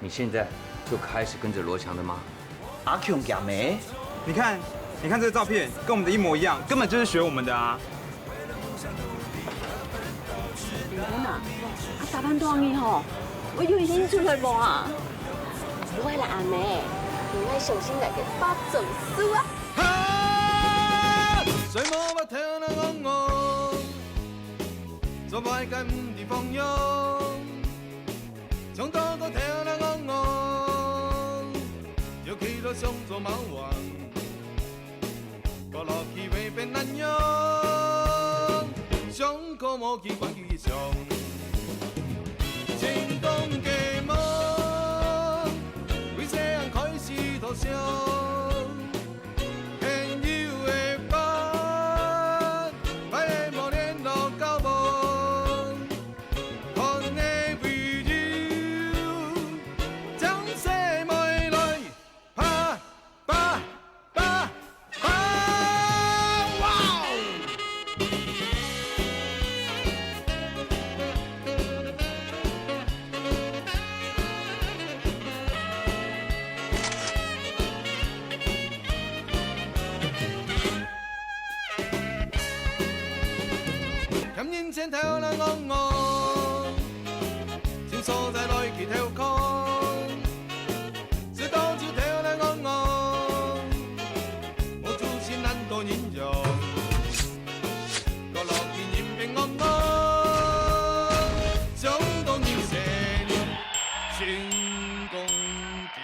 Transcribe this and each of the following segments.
你现在就开始跟着罗强的吗？阿强亚梅，你看这个照片，跟我们的一模一样，根本就是学我们的啊。真啊，大班多年吼，我以为恁出来无啊？不会啦，阿妹，你爱小心来个发走书啊！水母要听人讲讲，做歹该唔是放养，从头到听人讲讲，就去了上做猫王，到落去未变难养，上可无去关机上，成功计谋，为细汉开始投降。前头人讲讲，新所在来去跳空，是当就头人讲讲，我主心难多人用，到落去人变讲讲，相当人生成功的。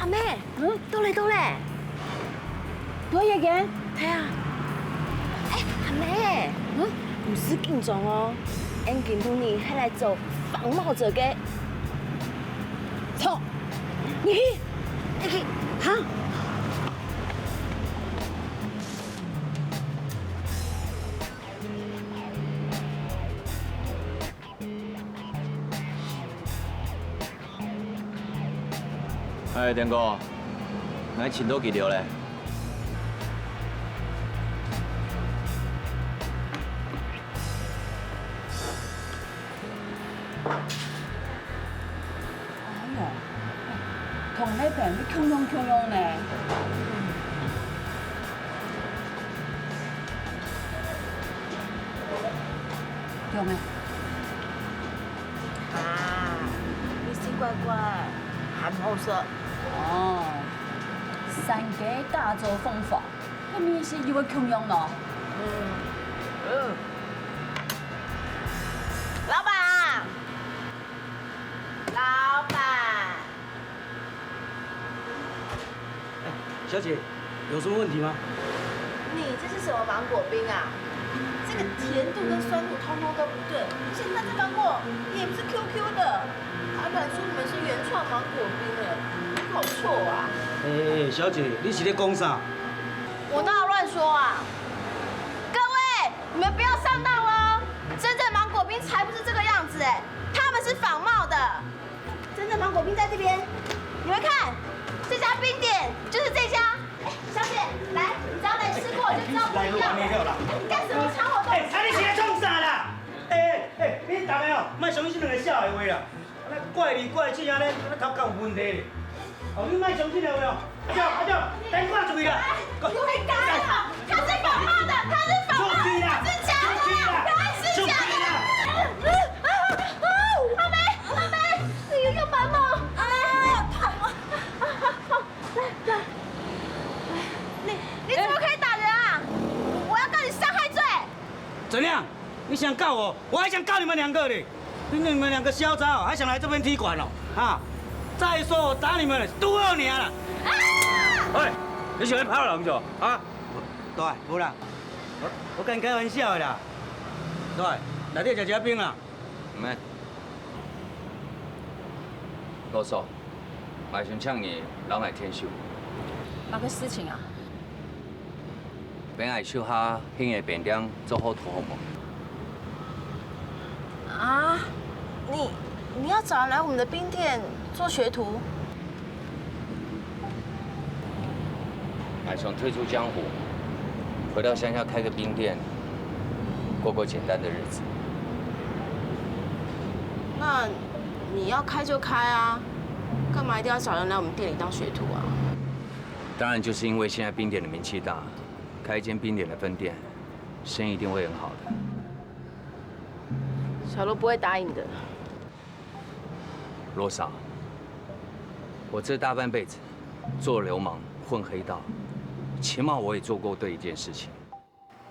阿妹，到嘞，多嘢嘅，睇下。阿妹，唔使緊張哦，俺今年係來做仿冒者嘅。錯，你好。哎，田哥，俺請到幾條咧？哎呀，同你病你強用呢？用咩？啊，你是乖乖，还不好说。哦，三家大做方法，那面是以為強用咯。老板，老板，小姐，有什麼問題嗎？你这是什么芒果冰啊？这个甜度跟酸度通通都不对，而且那这芒果也不是 QQ 的，还敢说你们是原创芒果冰哎，你好臭啊！小姐，你是在講啥？我哪有乱说啊？各位，你们不要上当喽！真正芒果冰才不是这个样子哎，他们是仿冒的。真正芒果冰在这边，你们看，这家冰店就是这家。小姐，来，你只要来吃过就知道不一样。你干什么抢我东西？你是在创啥啦？你大家哦，莫相信两个小的话啦，怪里怪气安尼，头壳有问题。哦，你莫相信了没有？阿舅，等我注意啦。你会改啊！他是仿冒的，他是仿冒的，他是假的，他是假的。阿梅，你有烦吗？来，你怎么可以打人啊？我要告你伤害罪。怎样？你想告我？我还想告你们两个嘞！你们两个嚣张哦，还想来这边踢馆哦？啊！再说我打你们都2年了。喂，你想要跑人就啊？对，无啦，我跟你开玩笑的啦。对，内底食一冰啦。唔免。罗嫂，买想抢你，人来天秀。哪个事情啊？本来手下兴的便当做好图好无？啊，你要找人来我们的冰店做学徒？还想退出江湖，回到乡下开个冰店，过简单的日子。那你要开就开啊，干嘛一定要找人来我们店里当学徒啊？当然，就是因为现在冰点的名气大，开一间冰点的分店，生意一定会很好的。小罗不会答应的。罗嫂，我这大半辈子做流氓混黑道，起码我也做过对一件事情。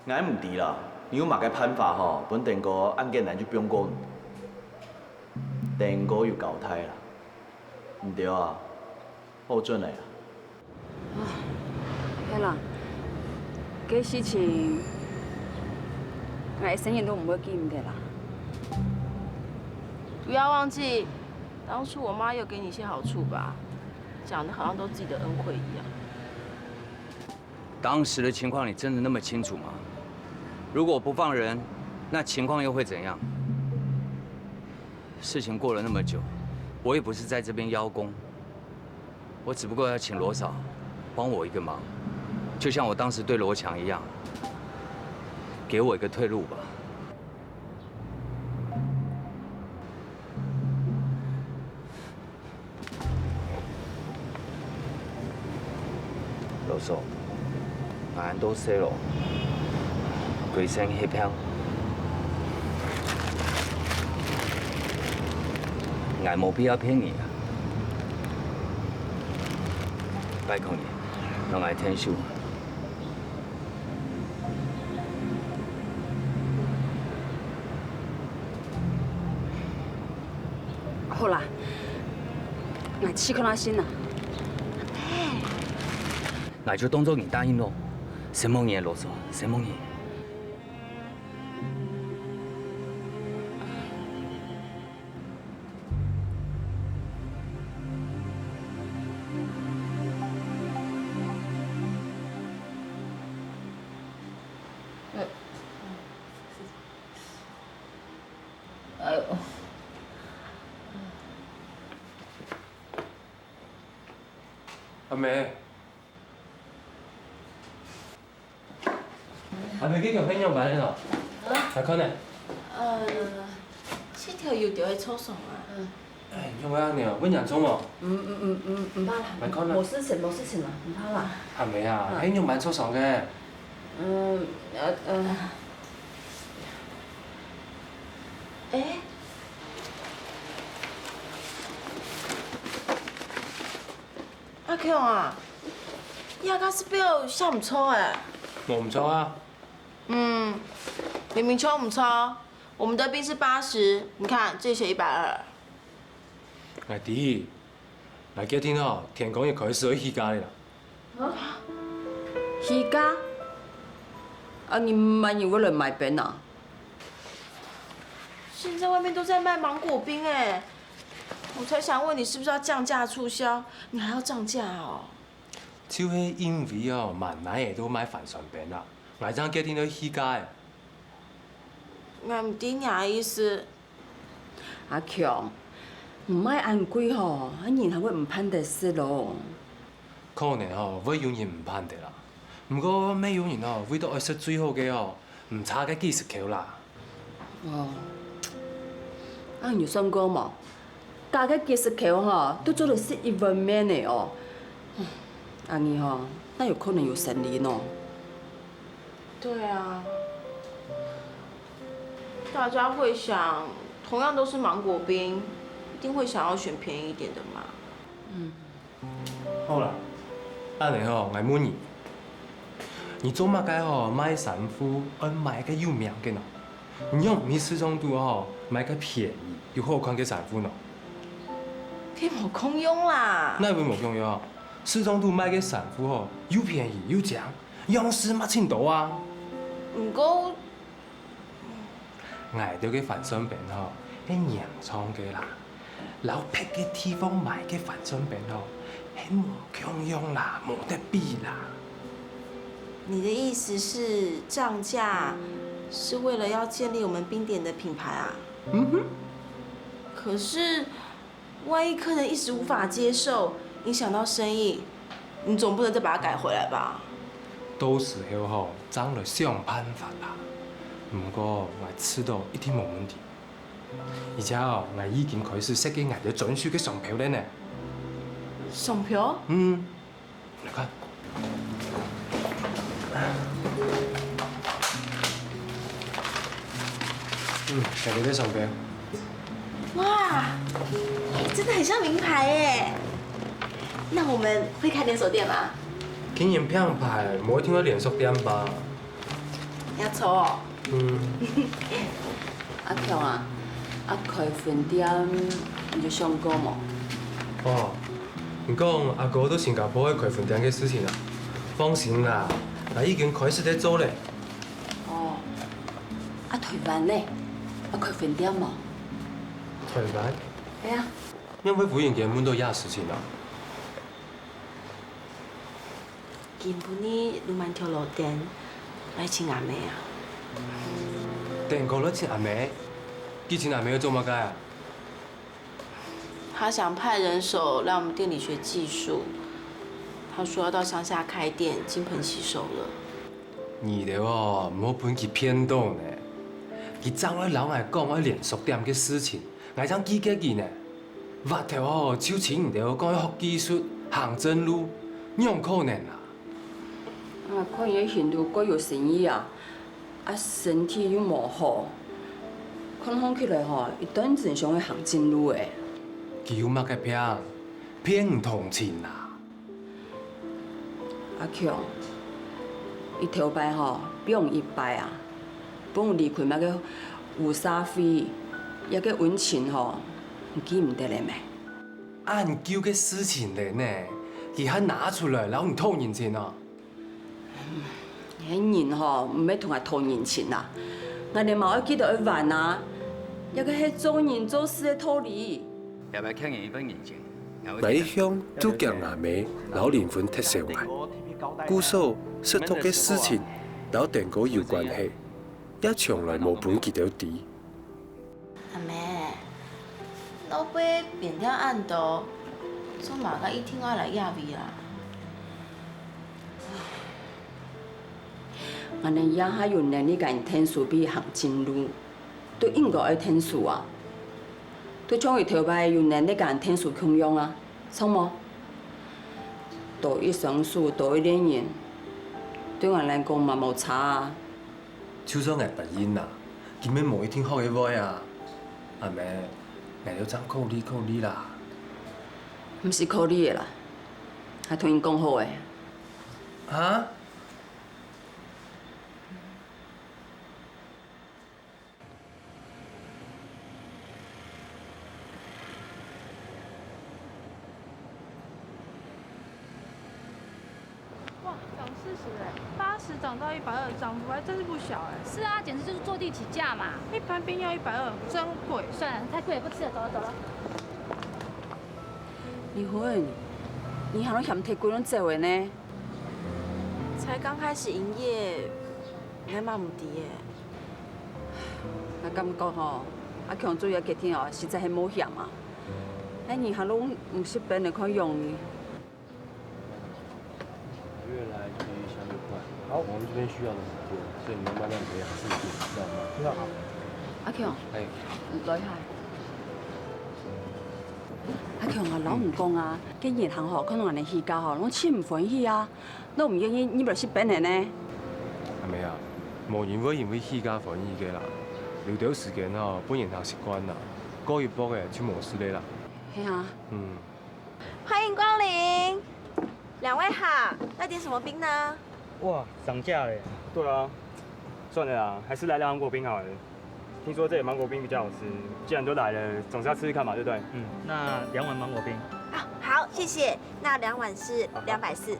俺唔知啦，你有嘛个判法吼？本电哥案件来就不用讲，电哥又搞胎啦，唔对啊，好准的啊。嘿啦，这事情，我生意都唔会记唔得啦。不要忘记，当初我妈有给你一些好处吧，讲的好像都自己的恩惠一样。当时的情况你真的那么清楚吗？如果我不放人，那情况又会怎样？事情过了那么久，我也不是在这边邀功，我只不过要请罗嫂帮我一个忙，就像我当时对罗强一样，给我一个退路吧。罗嫂，俺都说了。鬼神黑票，俺没必要骗你啊！拜托你，让俺听收。好啦，我试看下先啦。那就当做你答应喽。谁蒙你，罗嫂？谁蒙你？哎呦，阿妹，阿妹，你条片用完了喏？来看呢。这条油条会抽爽啊。哎，用安尼哦，阮洋葱哦。唔怕啦，来看啦。冇事情啦，唔怕啦。阿妹啊，迄用蛮粗爽嘅。哎，阿强啊，亚加斯表下唔错哎。我唔错啊。明明抽唔抽？我们的币是80，你看这里写120。阿弟，来叫天哦，天公也可以收起家的啦。而家？啊，你买你为了买饼啊？现在外面都在卖芒果冰哎，我才想问你是不是要降价促销？你还要涨价哦？就是因为哦，万奶也都买帆船饼啦，我这样叫天都起家的。我唔知你的意思。阿强，唔买按贵吼，啊然后会唔盼得死咯。可能哦，会有人唔盼得啦，不过每有人哦，为到爱食最好嘅哦，唔差嘅技术口啦。哦，啊你算过冇？大家技术口吼，都做得是一分面的哦。啊你吼，那有可能有生意喏。对啊，大家会想，同样都是芒果冰，一定会想要选便宜一点的嘛。好啦，安尼吼，我问你，你做乜解吼买衫裤，买个有名嘅喏？你用你始终都吼买个便宜又好看嘅衫裤喏？你冇空用啦。那会冇用哟，始终都买个衫裤吼，又便宜又正，样式嘛清多啊。唔过，挨到嘅帆船饼吼，係洋葱嘅啦，老僻嘅地方買嘅帆船餅吼，係冇強用啦，冇得比啦。你的意思是降价是为了要建立我们冰点的品牌啊？可是，万一客人一时无法接受，影响到生意，你总不能再把它改回来吧？到時候吼，爭來想辦法啦。不过我吃到一定冇问题，而且哦，我已经开始设计我哋准许嘅上票了呢。上票？嗯，来看。给你的上票。哇，真的很像名牌耶！那我们会开连锁店吗？经营品牌，冇听过连锁店吧？要抽哦。阿强啊，开分店你就想过冇？哦，你讲阿哥到新加坡去开分店嘅事情啊？放心啦，我已经开始在做咧。哦，台湾呢？开分店冇？台湾？系啊。因为忽然间问到亚事情啦。今晡日你们跳楼店来请阿妹啊？电工咧请阿妹，佢请阿妹去做乜解啊？他想派人手来我们店里学技术。他说要到乡下开店，金盆洗手了。你哋哦，唔好俾佢骗到呢。佢爭喺老外講喺連鎖店嘅事情，我將記記佢呢。話條哦，超錢唔掉，講喺學技術、行正路，樣可能啊。看伊行路過有生意啊，身體又無好，看起來吼，一定真想去行正路誒。佢有乜嘅騙唔同錢啊？阿強，伊頭擺吼，比用一擺啊，幫我離開乜個有沙費，一個揾錢吼，記唔得咧咩？按叫嘅事情嚟呢，佢還拿出來，然後唔偷人錢啊！迄人吼，唔要同人偷人錢啦，我哋嘛要記得去還啊，一個係做人做事嘅道理。要不要欠人一份人情？我一向都將阿妹老靈魂踢成壞，姑嫂失托嘅事情，老定哥有關係，也從來冇本記到底。阿妹，老爸變了暗道，做嘛甲伊聽我來壓味啦？我哋也還有能力甲因天數比行正路，都應該愛天數啊。都將伊頭擺有能力甲因天數共用啊，錯冇？多一相處，多一戀人，對我來講嘛冇差啊。就算我不認啊，根本冇一聽好嘅話啊，阿妹，我要爭靠你啦。唔是靠你的啦，係同因講好嘅。啊？哇，涨40哎，80涨到120，涨幅还真是不小哎。是啊，简直就是坐地起价嘛。一盘冰要120，真贵。算了，太贵了，不吃了，走了走了。離婚，你還攏嫌太貴攏做的呢？才剛開始營業，你嘛唔知耶。我感覺吼，阿強做嘢嘅天哦，實在係冇險啊。哎，你還攏唔識本的可以用。越來越相對快。好，我們這邊需要的很多，所以你們慢慢培養自己，知道嗎？知道。阿強，哎，來下。阿強啊，老唔講啊，既然行吼，可能人哋去教吼，攏切唔歡喜啊，攏唔願意，你咪識本的呢？阿妹啊，無人會因為戲家歡喜嘅啦，留到時間吼，本人學習慣啦，過月波嘅就冇事咧啦。係啊。嗯。欢迎光临，两位好，要点什么冰呢？哇，涨價嘞！對啊，算了啦，還是來兩芒果冰好了。聽說這裡芒果冰比較好吃，既然都來了，總是要吃吃看嘛，對不對？嗯，那2碗芒果冰。啊，好，謝謝。那2碗是240。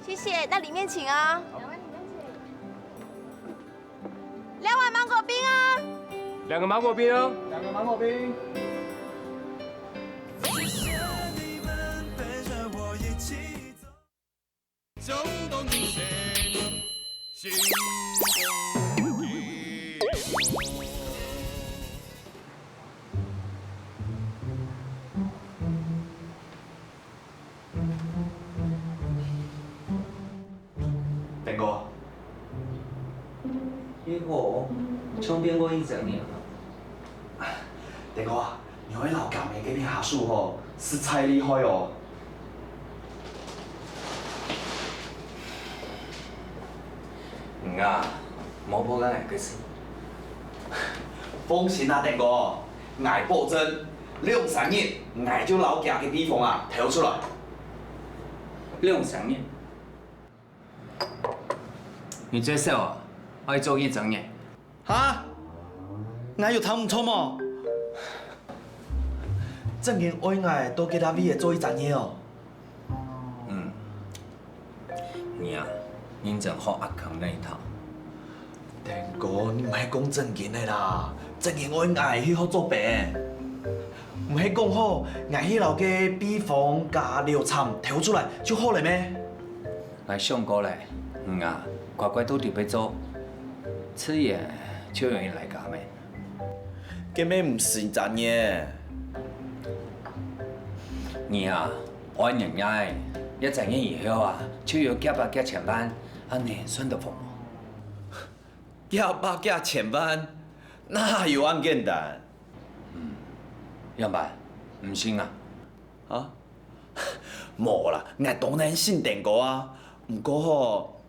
謝謝，那裡面請哦。2碗芒果冰哦。2個芒果冰哦。2個芒果冰。走到你的心定哥，一个充编过1整年了。大哥啊，你会老港的这边下属吼，实在厉害哦。啊，冇保咱会去死。放心啊，大哥，俺保证2-3日，俺就老港的地方啊调出来。2-3日。你最少啊，要做1整年。哈？俺有谈唔错么？证明我爱都给他毕业做1-3年哦。你啊，认真学阿康那一套。大哥，你唔系讲正经的啦，正经我爱去学做病，唔系讲好爱去老嘅比方加疗厂调出来就好了咩？我想过嘞，啊，乖乖都伫要做，此夜就愿意来家咩？根本唔是1-3年。你啊，我人家1-3年以后啊，就要夹前班，安尼算得服吗？夹前班，哪有咁简单？要办，唔信啊？啊？无啦，我当然信电哥啊，不过吼，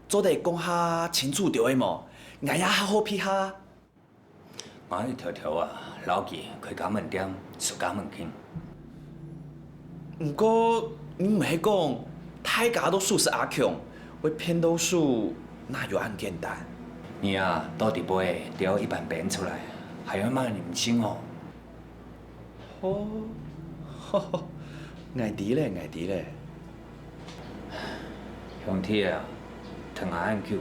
做得讲下清楚着的么？我也较好批下。我一条条啊，老记开家门店，熟家门厅。不过你唔系讲大家都属实阿强，会骗到数，哪有咁简单？你啊，到底杯调一般变出来，还要骂你唔信哦。哦，爱知咧，爱知咧。兄弟啊，疼下眼球，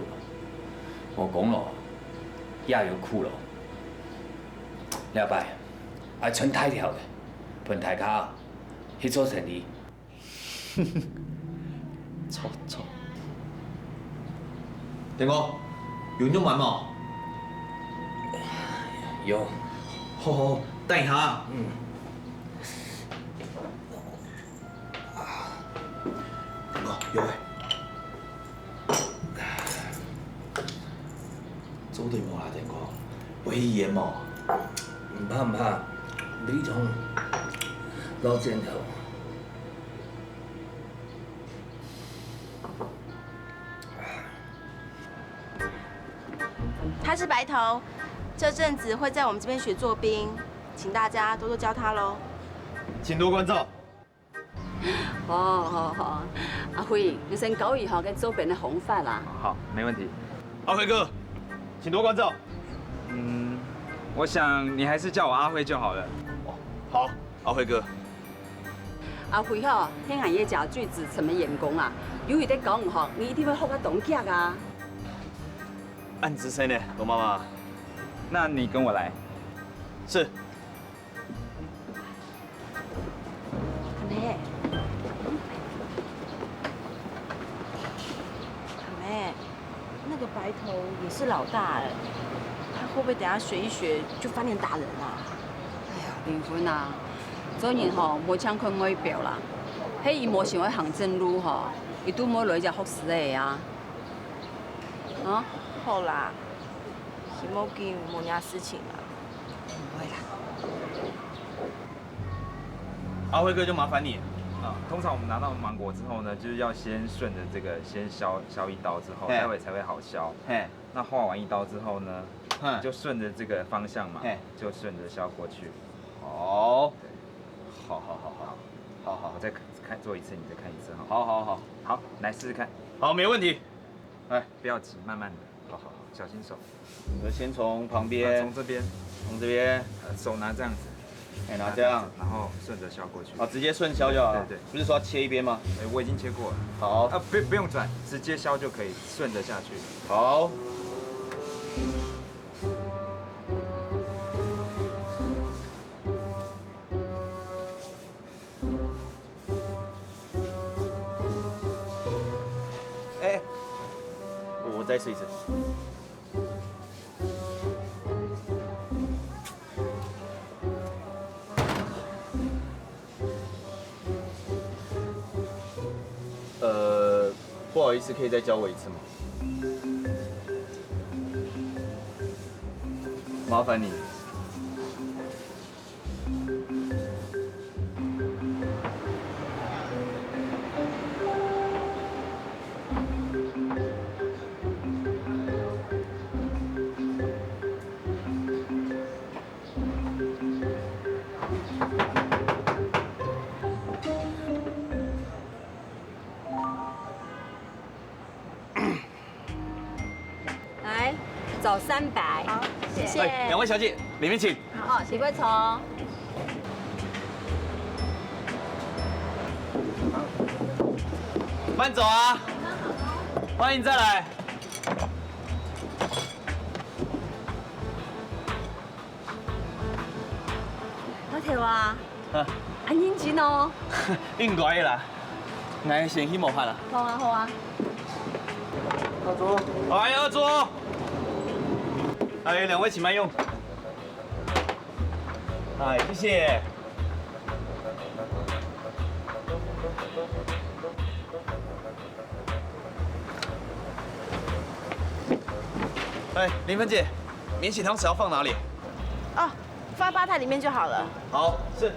我讲咯，也有苦咯。了解，爱穿大条的，陪大家去做生意。错。大哥，有用完冇？有。好，等一下。大哥，有诶。做对冇啦，大哥。会演冇？唔怕，你从老枕头。他是白头，这阵子会在我们这边学做兵，请大家多多教他喽。请多关照。好，阿辉，你先搞以后嘅周边的红饭啦。好，没问题。阿辉哥，请多关照。我想你还是叫我阿辉就好了。哦，好，阿辉哥。阿辉吼，听行业假句子什么员工啊？有伊在讲唔好，你一定会学个懂脚啊。按资深的，罗妈妈。那你跟我来。是。阿妹，阿妹，那个白头也是老大哎，他会不会等下学一学就翻脸打人啊？哎呀，林芬啊，做人吼无抢看外表啦，迄伊无想要行正路吼，伊拄冇落一只福士的啊。啊？好啦，是冇紧某件事情啦。不会啦。阿辉哥就麻烦你啊。通常我们拿到芒果之后呢，就是要先顺着这个先削一刀之后，待会才会好削。那划完一刀之后呢，就顺着这个方向嘛，就顺着削过去。好。好。我再看做一次，你再看一次哈。好，来试试看。好，没问题。哎，不要急，慢慢的。好，小心手。我先从旁边。从这边。从这边。手拿这样子。哎，拿这样，然后顺着削过去。直接顺削就好了。对，不是说要切一边吗？我已经切过了。好。不用转，直接削就可以，顺着下去。好。哎，我再试一次。不好意思，可以再教我一次吗？麻烦你。来，走300。好，谢谢。两位小姐，里面请。好，几位从。慢走啊！欢迎再来。好条啊，啊，安认真哦。应该的啦，我先去冒汗啦。好啊，好啊。二桌。来，二桌。哎，两位请慢用。哎，谢谢。哎，林芬姐，免洗汤匙要放哪里？哦，放在吧台里面就好了。好，是。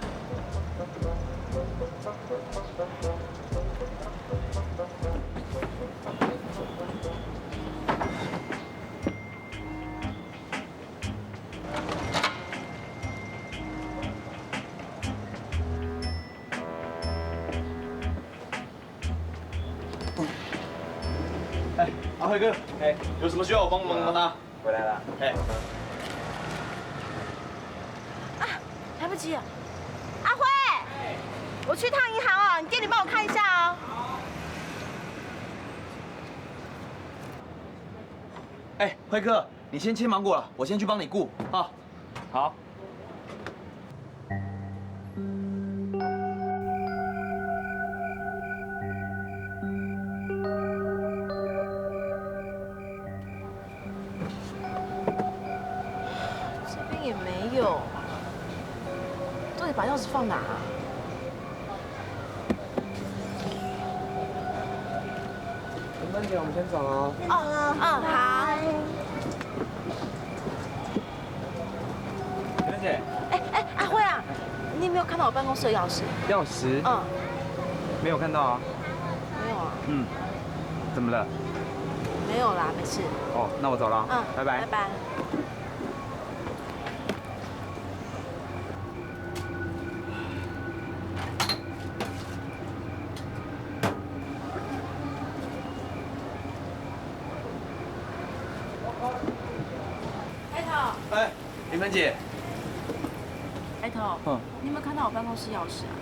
哎，阿辉哥，哎，有什么需要我帮忙的？回来了。哎。来不及了，阿辉，我去趟银行哦，你店里帮我看一下哦。哎，辉哥，你先切芒果了，我先去帮你顾啊。好。这边也没有。到底把钥匙放哪啊？林芬姐，我们先走了。好。林芬姐。哎，阿辉啊，你有没有看到我办公室的钥匙？钥匙？没有看到啊。没有啊。怎么了？没有啦，没事。哦，那我走了。拜拜。拜拜。哎，林芬姐。哎头，你有没有看到我办公室钥匙啊？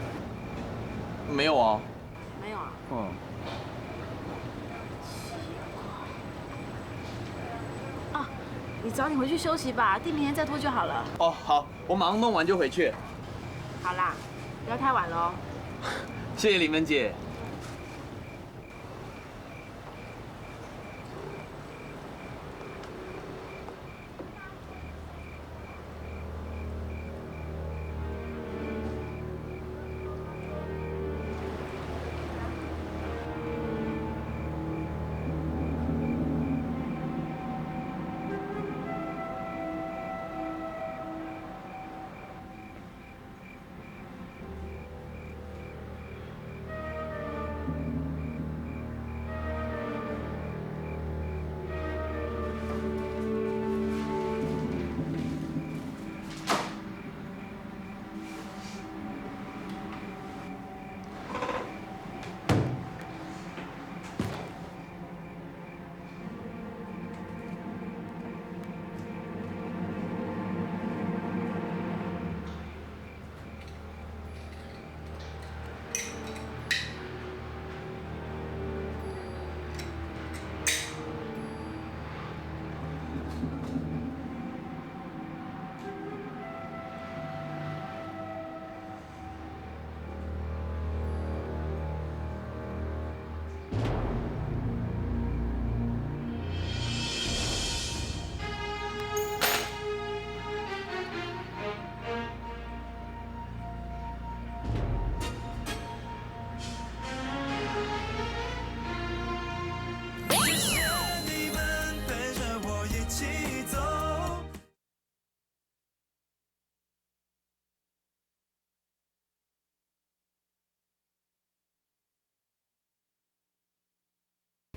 没有啊。没有啊。啊，你早点回去休息吧，店明天再拖就好了。哦，好，我马上弄完就回去。好啦，不要太晚了哦。谢谢林芬姐。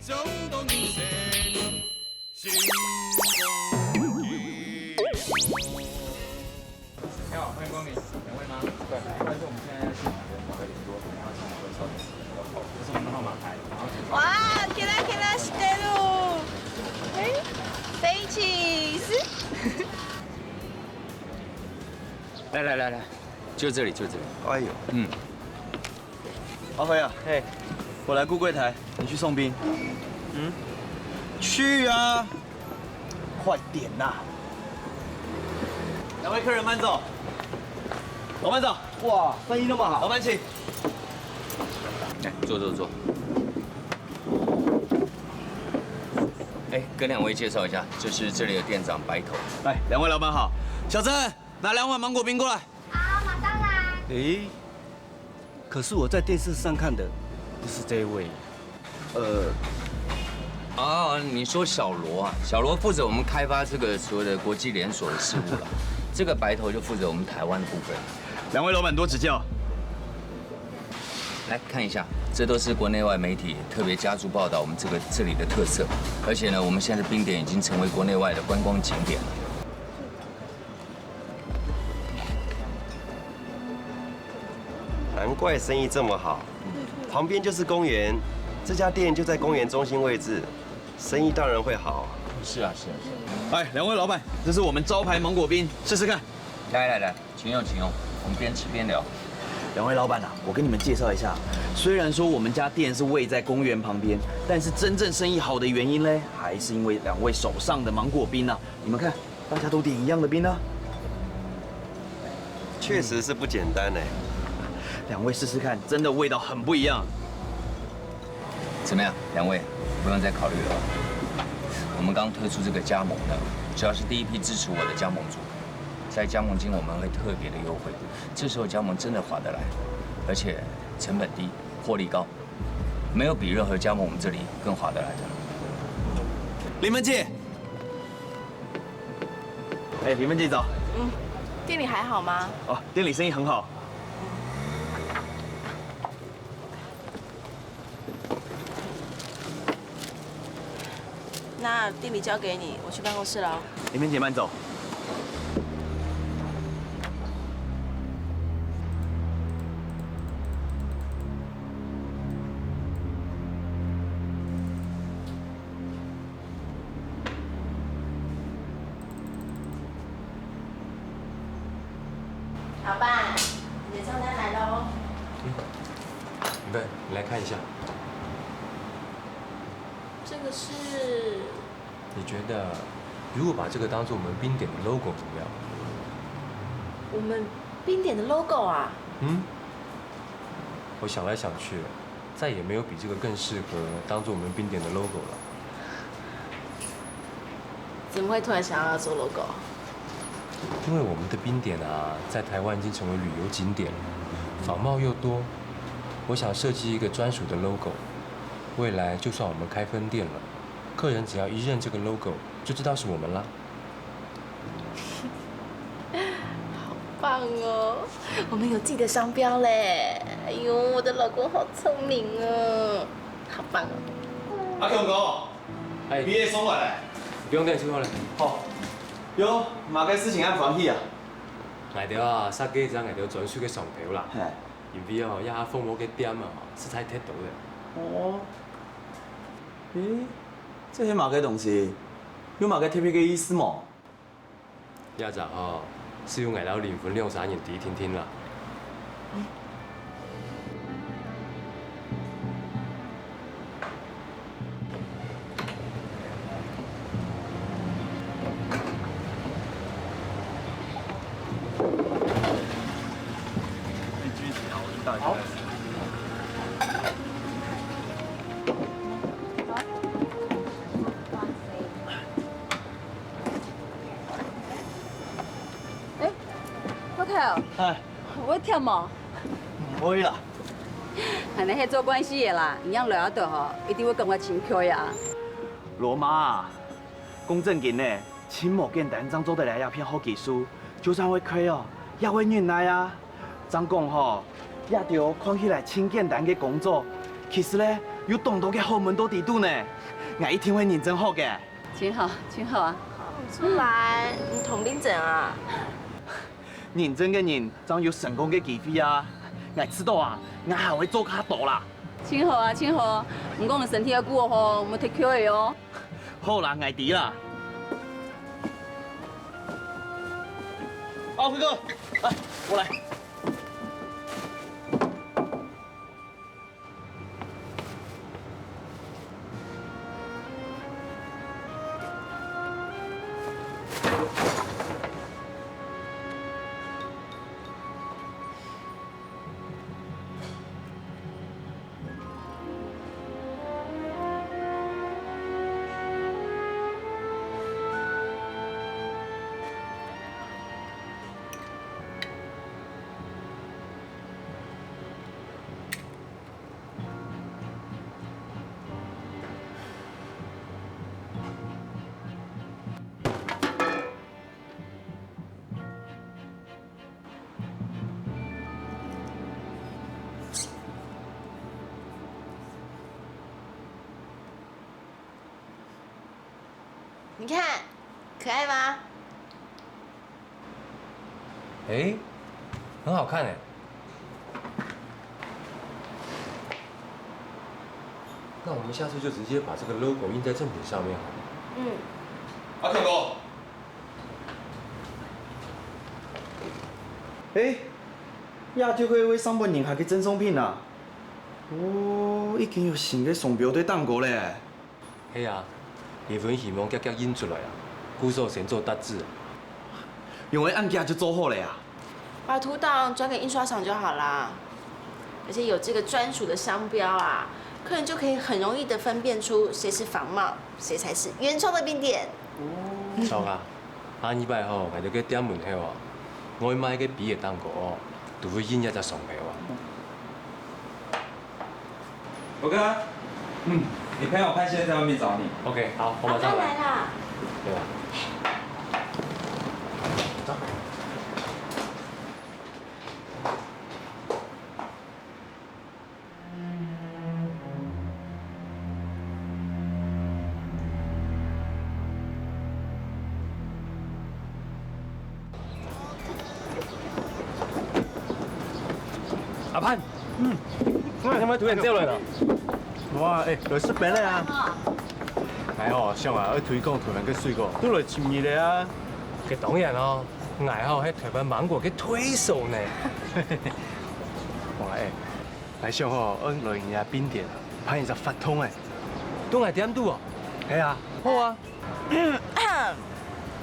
想到人生幸福。你好，欢迎光临，两位吗？对，但是我们现在现场跟某个联络，然后请我们稍等1后，这是我们的号码牌。哇，キラキラしてる。哎，飞起司。来，就这里。哎呦，阿辉啊，嘿，我来顾柜台，你去送兵。去啊！快点呐！两位客人慢走，老板走。哇，生意那么好，老板请。来，坐。哎，跟两位介绍一下，这是这里的店长白头。哎，两位老板好。小郑，拿2碗芒果冰过来。好，马上来。哎，可是我在电视上看的不是这一位。你说小罗啊？小罗负责我们开发这个所有的国际连锁的事务了，这个白头就负责我们台湾的部分。两位老板多指教。来看一下，这都是国内外媒体特别加注报道我们这里的特色，而且呢，我们现在的冰点已经成为国内外的观光景点了。难怪生意这么好，旁边就是公园，这家店就在公园中心位置，生意当然会好。是啊。哎，两位老板，这是我们招牌芒果冰，试试看。来，请用，我们边吃边聊。两位老板啊，我跟你们介绍一下，虽然说我们家店是位在公园旁边，但是真正生意好的原因呢，还是因为两位手上的芒果冰啊。你们看，大家都点一样的冰啊。确实是不简单哎。两位试试看，真的味道很不一样。怎么样，两位不用再考虑了。我们刚推出这个加盟呢，只要是第一批支持我的加盟主，在加盟金我们会特别的优惠，这时候加盟真的划得来，而且成本低，获利高，没有比任何加盟我们这里更划得来的。林文姐，哎，林文姐早。店里还好吗？哦，店里生意很好。那店里交给你，我去办公室了哦。林文姐慢走。老板，你的账单来了哦。对，你来看一下。这个是。你觉得，如果把这个当做我们冰点的 logo 怎么样？我们冰点的 logo 啊？我想来想去，再也没有比这个更适合当做我们冰点的 logo 了。怎么会突然想要做 logo？因为我们的冰点啊，在台湾已经成为旅游景点了，仿冒又多。我想设计一个专属的 logo， 未来就算我们开分店了，客人只要一认这个 logo， 就知道是我们啦。好棒哦！我们有自己的商标嘞！哎呦，我的老公好聪明哦，好棒哦！阿强哥，哎，毕业送回来。不用跟你说了。好。哟，嘛个事情按欢喜啊！内底啊，杀鸡胗内底专属嘅上条啦。因为哦，遐凤毛嘅点啊，实在太多了。哦。咦，这些嘛个东西，有嘛个特别嘅意思冇？遐只哦，是用外头灵魂亮啥人第一听听啦。好。哎，OK，哎，我忝哦。唔会啦。安尼迄做关系的啦，一样落下倒吼，一定会更加清气呀。罗妈，讲正经呢，亲无简单，怎做得来鸦片好技术？就算会亏哦，也会忍耐啊。怎讲吼，也着看起来真简单嘅工作，其实呢，有当多嘅后门都伫度呢，我一定会认真好嘅。真好，真好啊！出来，你同领证啊？认真嘅人，总有成功嘅机会啊！我知道啊，我还会做较大啦。真好啊，真好！唔讲你身体还久吼，唔踢球的哦。好啦，我知啦。阿辉哥，来，我来。你看，可爱吗？哎，很好看哎。那我们下次就直接把这个 logo 印在正品上面好了。嗯。阿克哥。哎，亚洲会为上半年下嘅赠送品啊！哦，已经有新嘅商标在等过咧。嘿啊，叶份希望急急印出来啊，故手先做打字。用的按价就做好了呀。把图档转给印刷厂就好啦。而且有这个专属的商标啊，客人就可以很容易的分辨出谁是仿冒，谁才是原创的冰点。错啊，下礼拜吼，我就去点门口啊，我买个笔的蛋糕哦，就会印一只商标啊。罗哥，你朋友潘先生在外面找你。OK， 好，我马上来。来啦。对吧？走。阿潘，我今日突然走来了。哇，来出饼咧啊！係哦，上啊去推廣台灣嘅水果，都來尋熱嚟啊！嘅當然咯，我係台灣芒果嘅推手呢。哇嚟上吼，來人家冰店，拍人就發通誒，都係點都啊？係啊，好啊。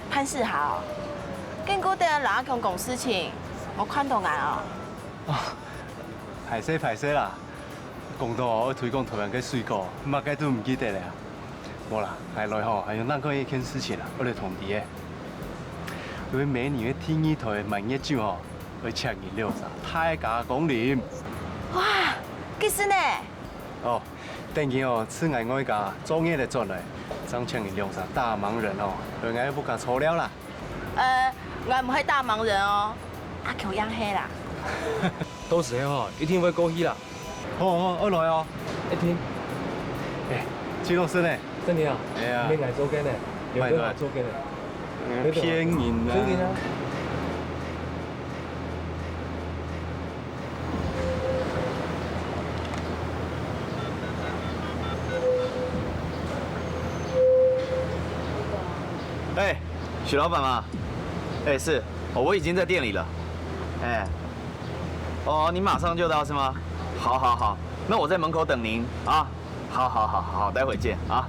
潘世豪，跟哥哋哪一種講事情，我看到眼哦。排勢啦，講到我推廣台灣嘅水果，乜嘅都唔記得啦。冇啦，係來吼，係用那個一件事情啦，我哋同啲嘅。因為每年嘅天意台萬一酒吼，會赤熱溜沙，太假講念。哇，幾時呢？哦，等於哦，此外我家做嘢嚟做嚟，張赤熱溜沙大忙人哦，佢嗌不敢錯了啦。我唔係大忙人哦，阿球養黑啦。到時吼一定會過去啦。好，我來哦。一天。朱老師呢？真的啊？係啊。你捱做嘅呢？你都捱做嘅呢？騙人啊！騙人啊！哎，许老板吗？哎，是，哦，我已经在店里了。哎，哦，你马上就到是吗？好，好，好，那我在门口等您啊。好，待会见啊。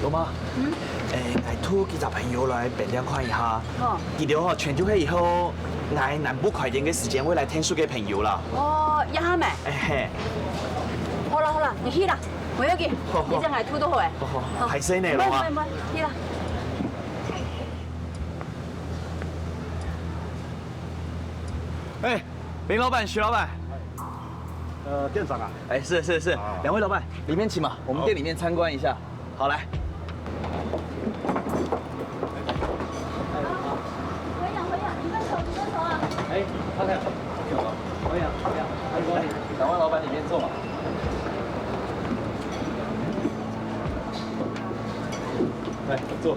老妈，我拖幾隻朋友來便當看一下。哦。記得哦，全聚會以後，我南部快點嘅時間會來聽書給朋友啦。哦，一下咩？嘿。好啦，你去啦，唔要緊，你只係拖到好誒。好，係死你老媽。唔，去啦。哎，林老板、徐老板。店長啊。哎，是，兩位老板，裡面請嘛，我們店裡面參觀一下。好，來。回養，你分手啊！哎，看看。赶快老板里面坐嘛。来坐。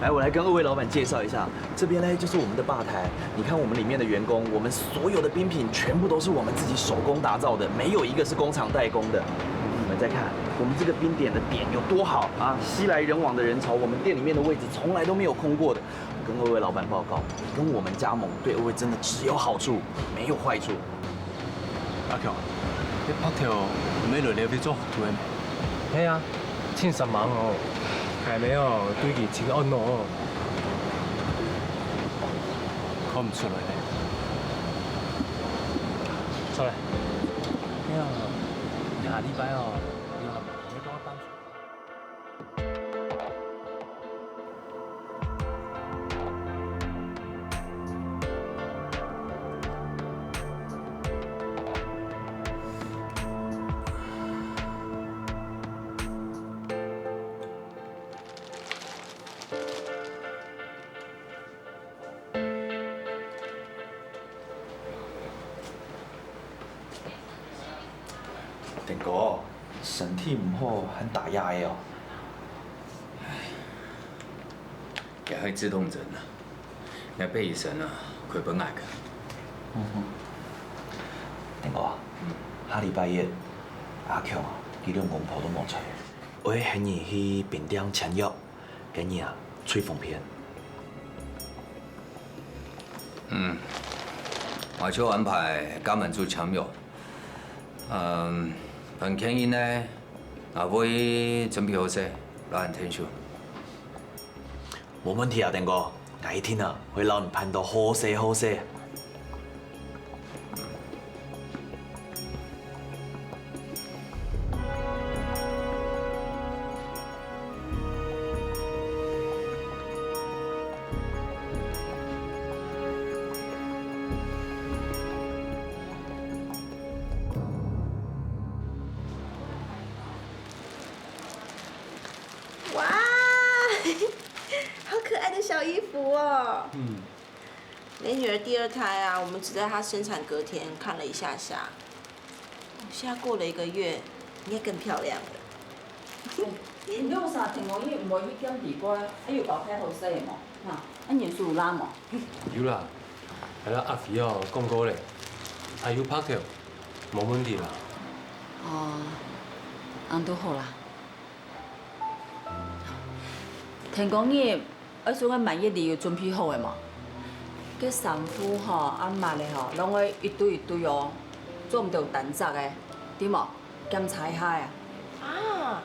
来，我来跟2位老板介绍一下，这边呢就是我们的吧台。你看我们里面的员工，我们所有的冰品全部都是我们自己手工打造的，没有一个是工厂代工的。你们再看我们这个冰点的点有多好啊！熙来人往的人潮，我们店里面的位置从来都没有空过的。跟2位老板报告，跟我们加盟对2位真的只有好处，没有坏处。阿強，你拍條咩來了？你做做咩？係啊，千十萬哦，係咪哦？對佢請安哦。看唔出來咧。出嚟。哎呀，下禮拜哦，要係咪要多一班？den哥，身體唔好，很打壓的哦。也係自動人啊，我俾醫生啊，佢本來嘅。den哥，下禮拜一，阿強啊，佢兩公婆都冇出，我會喊你去便店簽約，給你啊吹風片。我就安排加盟做簽約。本天因呢，我會準備好些，老人聽說。冇問題啊，den哥，我一天啊會讓你盼到好些好些。哇，好可爱的小衣服哦。美女儿第2胎啊，我们只在她生产隔天看了一下下，现在过了1个月，应该更漂亮了。你有啥情況？伊唔會去檢地瓜，又搞太好勢嘛？嗱，安年數拉嘛？有啦，係啦，阿肥哦講過咧，阿要拍條，冇問題啦。哦，安都好啦。聽講你嗰種嘅萬一你要準備好嘅嘛？嘅衫褲嗬，阿媽咧嗬，攏會一堆一堆哦，做唔到單隻嘅，點啊？檢查一下啊！啊，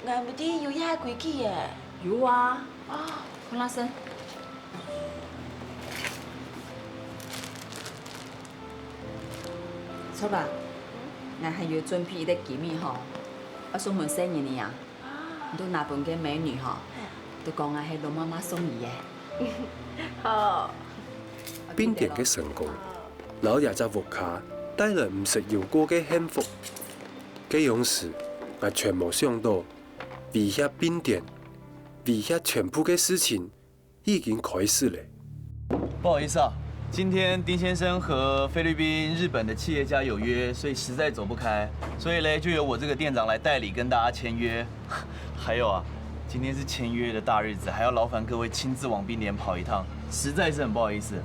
我唔知有遐規矩嘅。有啊。啊，看那身。錯吧？我還要準備一個機密嗬，我送份生日你啊，都拿本嘅美女嗬，都講我係老媽媽送伊嘅。好。冰點嘅成功，老爺在屋卡帶來唔食油過嘅幸福。這樣時，我全冇想到，為遐冰點，為遐全部嘅事情已經開始了。不好意思啊，今天丁先生和菲律賓、日本的企業家有約，所以實在走不開，所以呢就由我這個店長來代理跟大家簽約。還有啊，今天是簽約的大日子，還要勞煩各位親自往冰點跑一趟，實在是很不好意思。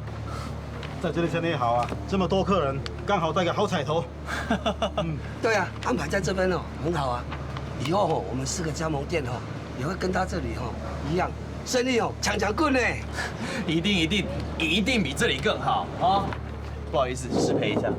在这里真的好啊，这么多客人，刚好带个好彩头。对啊，安排在这边哦，很好啊。以后哦，我们4个加盟店哦，也会跟他这里哦一样，生意哦强棍呢。一定一定一定比这里更好啊！不好意思，失陪一下。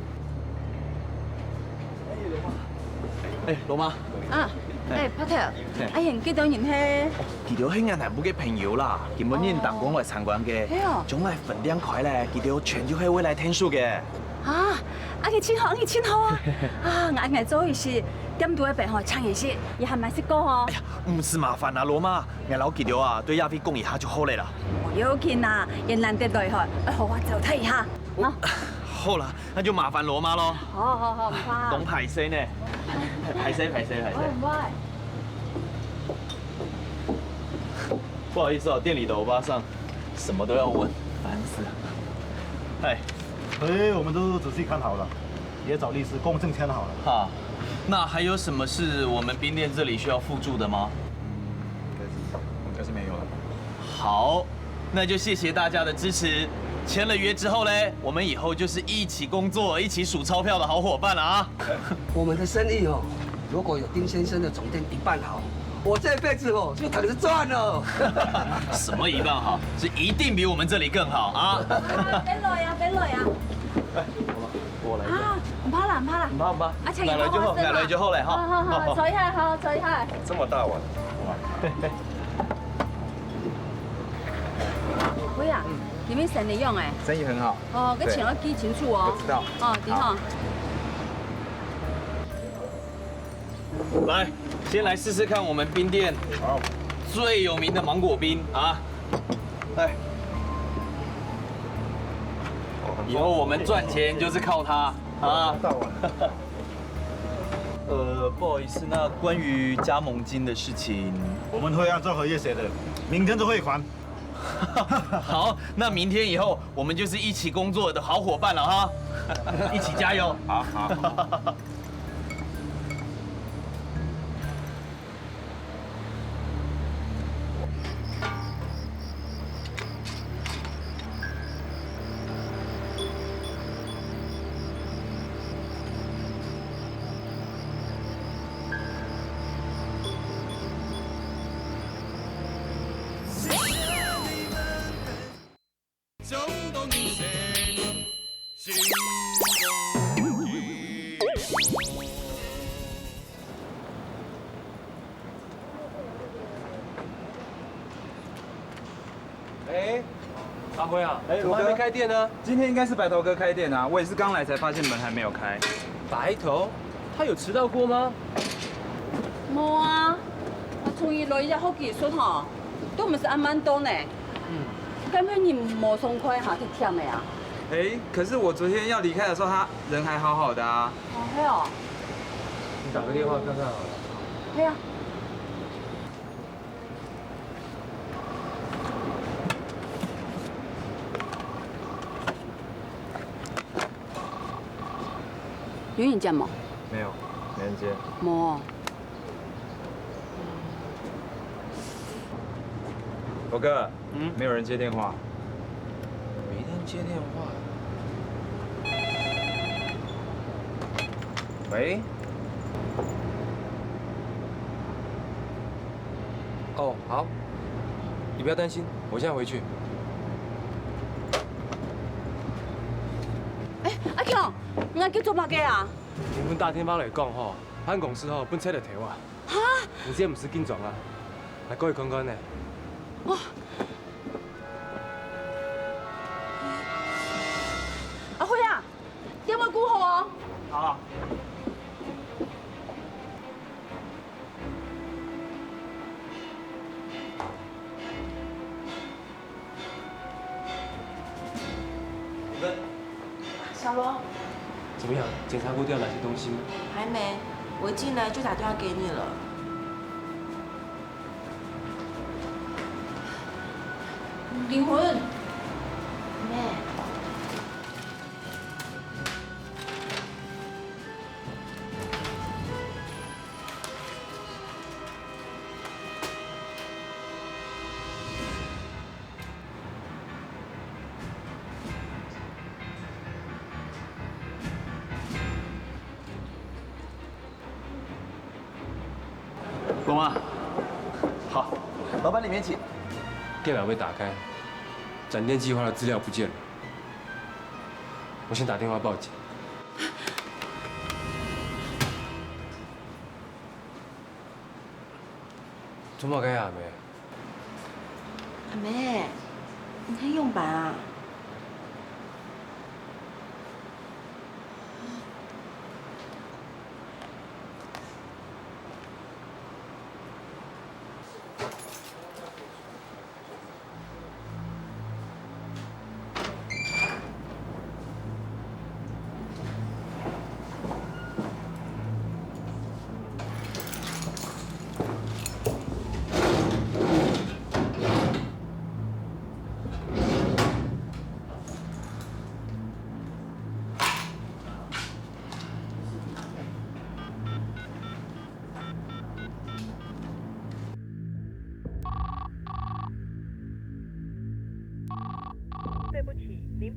哎，羅媽。啊，拍條，阿賢幾多年嘿？佢條兄人係冇嘅朋友啦，根本認當講來參觀嘅。係哦。將來分量快咧，佢條全就係會來聽書嘅。啊，阿佢親好，阿佢親好啊！啊，我做一時點到一邊嗬，唱一時，也係咪識歌嗬？哎呀，唔是麻煩啊，羅媽，我老佢條啊，對亞飛講一下就好嚟啦。我要見啊，人難得來去，好啊，就睇下。啊。好啦，那就麻煩羅媽咯。好，唔怕。懂排水呢？排水。唔該。不好意思哦，店里的歐巴桑什麼都要問，煩死了。哎，我们都仔细看好了，也找律师公证签好了。哈，那还有什么是我们冰店这里需要附注的吗？应该是没有了。好，那就谢谢大家的支持。签了约之后嘞，我们以后就是一起工作、一起数钞票的好伙伴了啊！我们的生意哦，如果有丁先生的总店一半好，我这辈子哦就等着赚了。什么一半好，是一定比我们这里更好啊！别落呀，别落呀！我来。啊，唔怕啦，唔怕啦。唔怕唔怕，阿請來來就好，來就好嚟哈。好好好，坐一下，好，坐一下。这么大碗，喂啊，你们生意用哎？生意很好。哦，佮请我记清楚哦。知道。哦，对哈。来，先来试试看我们冰店最有名的芒果冰啊！来，以后我们赚钱就是靠它啊！不好意思，那关于加盟金的事情，我们会按照合约写的，明天就汇款。好，那明天以后我们就是一起工作的好伙伴了哈，一起加油！好好。衝動成成功結果。哎，阿辉啊，怎么还没开店呢？今天应该是白头哥开店啊，我也是刚来才发现门还没有开。白头，他有迟到过吗？冇啊，我从伊落一只好技术吼，都唔是按慢多呢。根本你冇松快哈，就忝的啊。哎，可是我昨天要离开的时候，他人还好好的啊。哦，嘿哦。你打个电话看看好了。嘿啊。有人接吗？没有，没人接。冇。狗哥，没有人接电话。没人接电话。喂。哦，好，你不要担心，我现在回去。哎，阿强，我叫做乜嘅啊？听阮打电话来讲吼，咱公司吼本册就摕我。哈？而且唔是紧张啊，来过去看看呢。哦。阿辉啊，电话顾好哦。好。小罗，怎么样？检查过掉哪些东西吗？还没，我一进来就打电话给你了。灵魂，妹，龙啊，好，老板里面请。电脑被打开，展店计划的资料不见了。我先打电话报警。怎么该啊妹？阿妹，你看用板啊。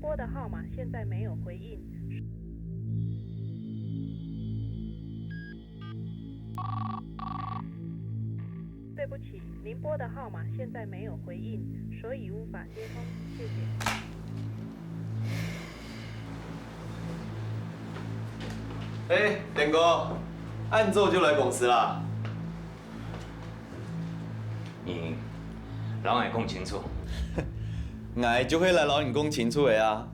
拨的号码现在没有回应。对不起，您拨的号码现在没有回应，所以无法接通，谢谢。哎，田哥，按之后就来公司啦。你，老爱讲清楚。我就会来老你讲清楚的啊。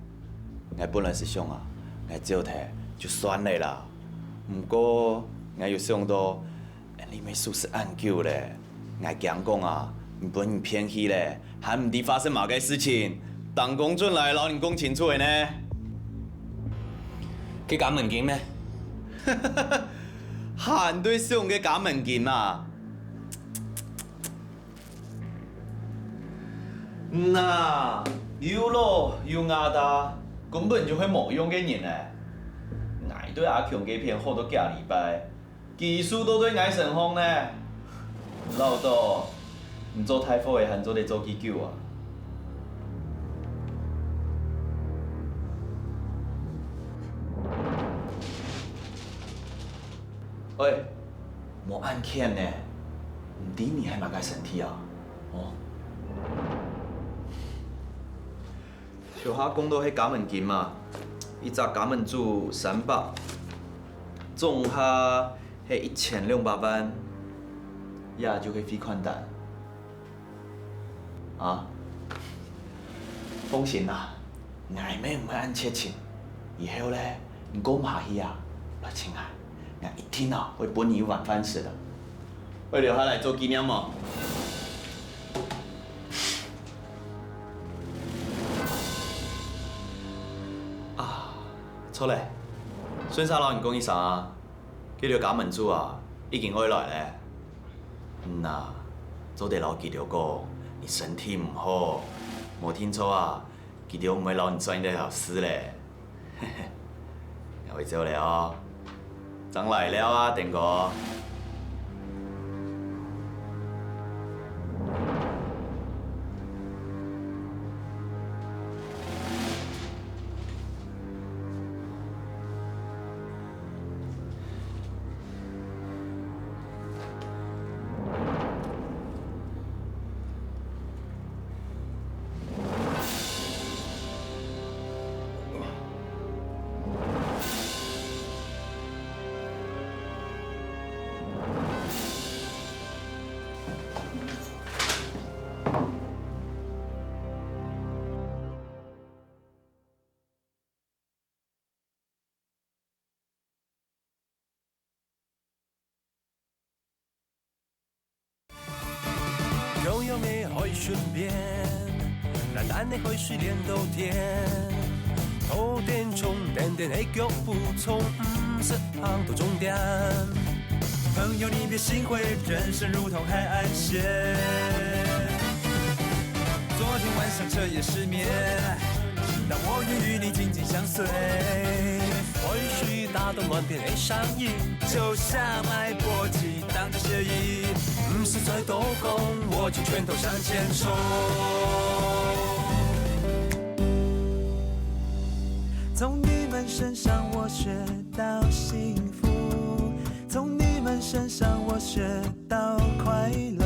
我本来是想啊，我照摕就算了啦。不过我又想到，你没属实案究咧，我讲讲啊，不然偏去咧，还唔知发生嘛个事情，当公准来老你讲清楚的呢。去夹门禁咩？喊对想嘅夹门禁啊！那有路有牙大，根本就会冇用嘅人咧。我对阿强嘅片好多假礼拜，技术都对我神风呢。老多唔做太火嘅，还做嚟做几久啊？喂，冇案件呢，唔知你系咪个身体啊？哦。像他讲到迄假门金嘛，伊砸假门主300，总下迄1200万，也就去飞款单。啊？放心啦，爱妹唔会按切情，以后咧，唔讲马戏啊，老亲啊。我一定啊会分你一碗饭吃的，会留下来做纪念吗？啊，错嘞，孙沙老，你讲伊啥啊？叫条假门主啊，已经回来咧。呐，做得老记着讲，你身体唔好，冇听错啊，记着唔会老你赚得老死咧。嘿嘿，我会走了哦。长来了啊，田哥。游泳你可以顺便，那蛋你可以水连到电，头电充电电黑脚不从，是航到终点。朋友你别心灰，人生如同海岸线。昨天晚上彻夜失眠，让我愿与你紧紧相随。或许打动乱片会上瘾，就像脉搏激荡着血液。不是在斗拱，握紧拳头向前冲。从你们身上我学到幸福，从你们身上我学到快乐。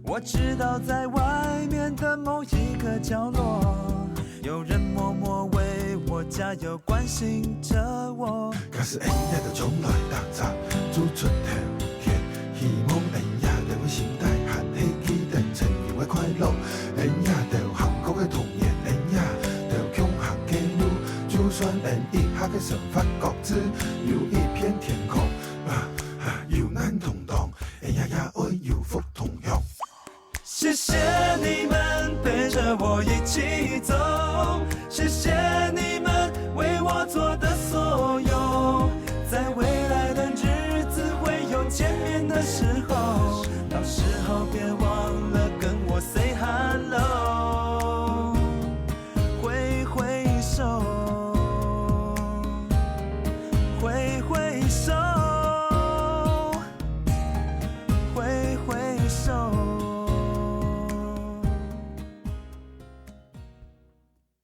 我知道在外面的某一个角落，有人默默为我加油，关心着我。假使会也就从来踏查做出条件，希望会也就会心态和喜期待曾有的快乐，会也就幸福的童年，会也就强行的路，就算人一下的神发觉知，有一片天空有难同当，会也会有福同享。谢谢你们陪着我一起走，谢谢你们为我做的所有，在未来的日子会有见面的时候，到时候别忘